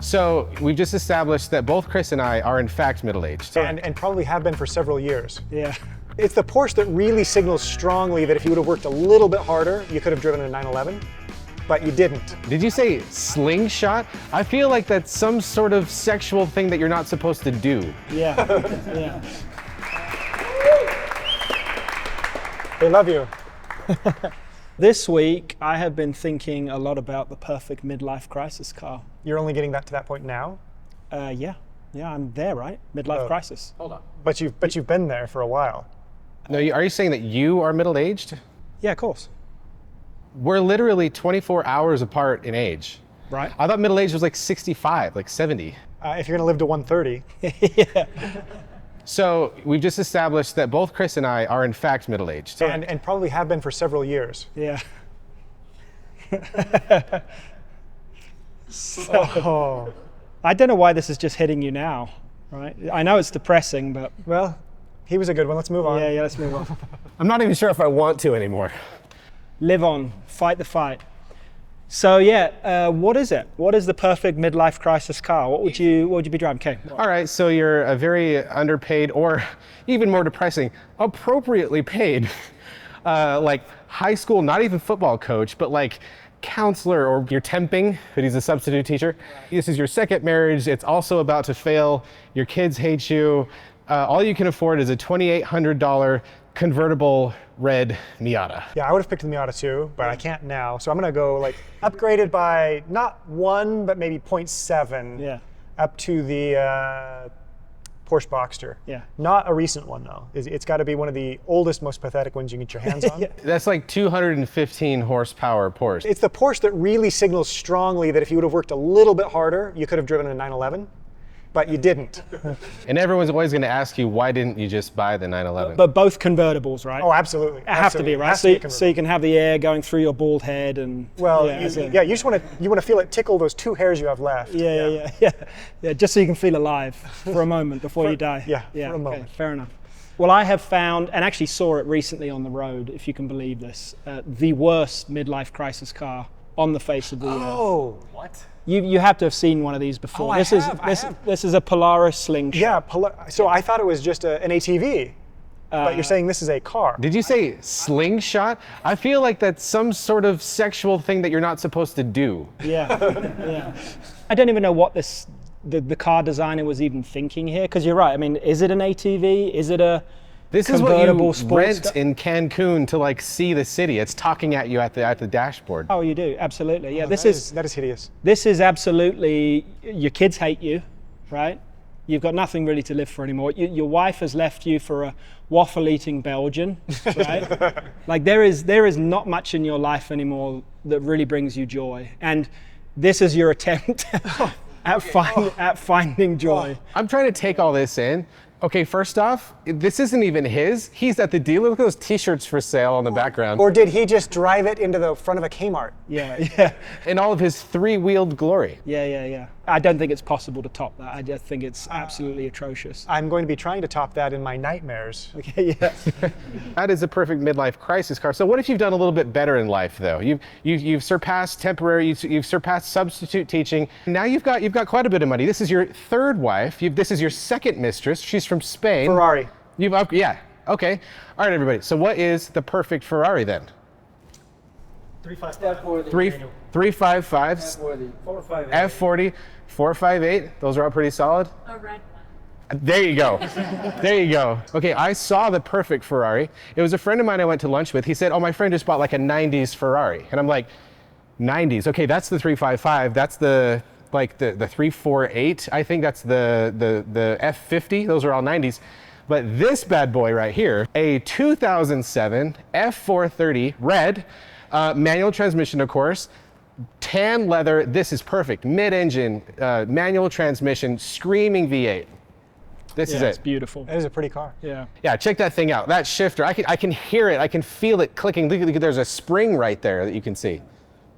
So we've just established that both Chris and I are in fact middle-aged. And probably have been for several years. Yeah. It's the Porsche that really signals strongly that if you would have worked a little bit harder, you could have driven a 911, but you didn't. Did you say slingshot? I feel like that's some sort of sexual thing that you're not supposed to do. Yeah. Yeah. They love you. This week, I have been thinking a lot about the perfect midlife crisis car. You're only getting that to that point now? Yeah, I'm there, right? Midlife crisis. Hold on. But you've been there for a while. No, are you saying that you are middle-aged? Yeah, of course. We're literally 24 hours apart in age. Right. I thought middle-aged was like 65, like 70. If you're gonna live to 130. Yeah. So we've just established that both Chris and I are in fact middle-aged. And probably have been for several years. Yeah. Oh. I don't know why this is just hitting you now, right? I know it's depressing, but Well, he was a good one. Let's move on. yeah, let's move on. I'm not even sure if I want to anymore. Live on, fight the fight. So yeah, what is it? What is the perfect midlife crisis car? What would you be driving? Okay. All right, so you're a very underpaid, or even more depressing, appropriately paid, like high school, not even football coach, but like counselor, or you're temping, but he's a substitute teacher. This is your second marriage. It's also about to fail. Your kids hate you. All you can afford is a $2,800 convertible red Miata. Yeah, I would have picked the Miata too, but I can't now. So I'm gonna go like upgraded by not 1, but maybe 0.7. Yeah. Up to the Porsche Boxster. Yeah. Not a recent one though. It's got to be one of the oldest, most pathetic ones you can get your hands on. That's like 215 horsepower Porsche. It's the Porsche that really signals strongly that if you would have worked a little bit harder, you could have driven a 911, but you didn't. And everyone's always going to ask you, why didn't you just buy the 911? But both convertibles, right? Oh, absolutely. It have to be, right? So you can have the air going through your bald head and Well, yeah, you just want to feel it tickle those 2 hairs you have left. yeah, just so you can feel alive for a moment before you die. Yeah, for a okay, moment. fair enough. Well, I have found, and actually saw it recently on the road, if you can believe this, the worst midlife crisis car on the face of the earth. Oh, what? You have to have seen one of these before. Oh, I have. This is a Polaris Slingshot. Yeah, so I thought it was just an ATV, but you're saying this is a car. Did you say slingshot? I feel like that's some sort of sexual thing that you're not supposed to do. Yeah. I don't even know what the car designer was even thinking here, because you're right. I mean, is it an ATV? Is it a This is what convertible you sports rent in Cancun to like see the city. It's talking at you at the dashboard. Oh, you do, absolutely. Yeah, That is hideous. This is absolutely, your kids hate you, right? You've got nothing really to live for anymore. Your wife has left you for a waffle-eating Belgian, right? Like there is not much in your life anymore that really brings you joy. And this is your attempt at finding joy. I'm trying to take all this in. Okay, first off, this isn't even his. He's at the dealer. Look at those t-shirts for sale on the background. Or did he just drive it into the front of a Kmart? Yeah. In all of his 3-wheeled glory. Yeah. I don't think it's possible to top that. I just think it's absolutely atrocious. I'm going to be trying to top that in my nightmares. Okay, yeah. That is a perfect midlife crisis car. So what if you've done a little bit better in life, though? You've surpassed temporary. You've surpassed substitute teaching. Now you've got quite a bit of money. This is your third wife. This is your second mistress. She's from Spain. Ferrari. Yeah. Okay. All right, everybody. So what is the perfect Ferrari then? 355. 355s. F40. F40, 458. Those are all pretty solid. A red one. There you go. There you go. Okay, I saw the perfect Ferrari. It was a friend of mine I went to lunch with. He said, "Oh, my friend just bought like a 90s Ferrari." And I'm like, 90s? Okay, that's the 355. That's the 348. I think that's the F50. Those are all 90s. But this bad boy right here, a 2007 F430 red, manual transmission, of course, tan leather. This is perfect. Mid-engine, manual transmission, screaming V8. This is It's it. beautiful. That is a pretty car. Yeah. Yeah, check that thing out. That shifter, I can hear it. I can feel it clicking. Look, there's a spring right there that you can see.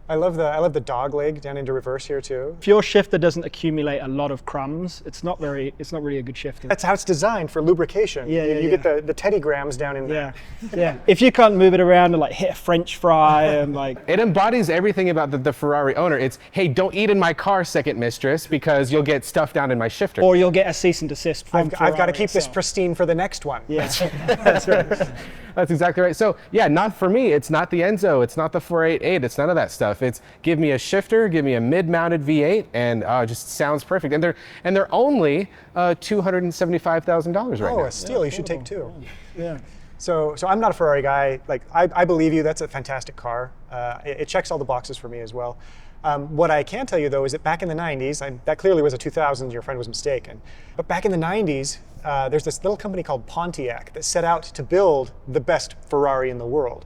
I love the dog leg down into reverse here too. If your shifter doesn't accumulate a lot of crumbs, it's not really a good shifter. That's how it's designed for lubrication. Yeah, you yeah, get the Teddy Grams down in there. Yeah. If you can't move it around and like hit a French fry and like, It embodies everything about the Ferrari owner. It's, hey, don't eat in my car, second mistress, because you'll get stuff down in my shifter. or you'll get a cease and desist from I've got to Ferrari keep this itself. pristine for the next one. Yeah, that's right. That's exactly right. So yeah, not for me. It's not the Enzo. It's not the 488. It's none of that stuff. It's give me a shifter, give me a mid-mounted V8, and it just sounds perfect. And they're only $275,000 right Oh, now. a steal. You should take two. Yeah. So I'm not a Ferrari guy. Like I believe you. That's a fantastic car. It checks all the boxes for me as well. What I can tell you though is that back in the 90s, that clearly was a 2000s. Your friend was mistaken. But back in the 90s, there's this little company called Pontiac that set out to build the best Ferrari in the world.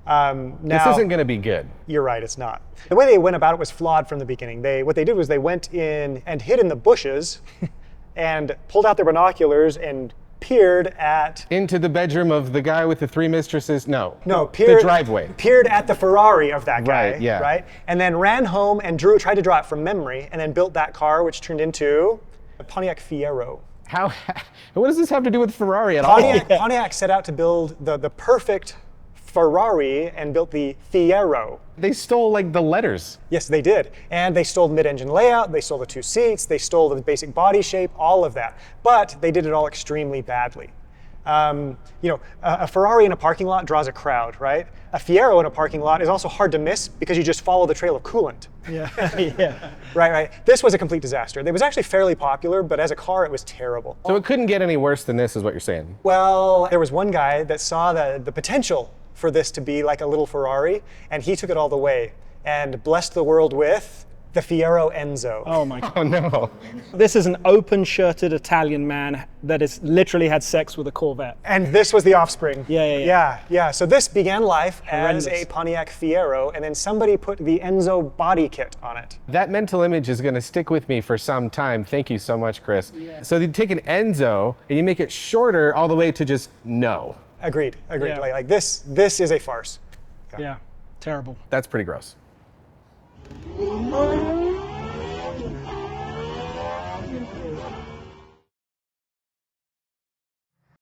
This Now, isn't going to be good. You're right, it's not. The way they went about it was flawed from the beginning. What they did was they went in and hid in the bushes and pulled out their binoculars and peered at Into the bedroom of the guy with the three mistresses. No, peered, the driveway. Peered at the Ferrari of that guy, Right, yeah. right? And then ran home and tried to draw it from memory, and then built that car, which turned into a Pontiac Fiero. How? What does this have to do with Ferrari at all? Pontiac set out to build the perfect Ferrari and built the Fiero. They stole like the letters. Yes, they did. And they stole the mid-engine layout, they stole the two seats, they stole the basic body shape, all of that. But they did it all extremely badly. A Ferrari in a parking lot draws a crowd, right? A Fiero in a parking lot is also hard to miss because you just follow the trail of coolant. Yeah. Yeah. Right. This was a complete disaster. It was actually fairly popular, but as a car, it was terrible. So it couldn't get any worse than this, is what you're saying. Well, there was one guy that saw the potential for this to be like a little Ferrari, and he took it all the way and blessed the world with the Fiero Enzo. Oh my God. Oh no. This is an open-shirted Italian man that has literally had sex with a Corvette. And this was the offspring. Yeah. So this began life as Horrendous. a Pontiac Fiero, and then somebody put the Enzo body kit on it. That mental image is going to stick with me for some time. Thank you so much, Chris. So you take an Enzo and you make it shorter all the way to just no. Agreed. Yeah. Like this is a farce. Yeah. Terrible. That's pretty gross.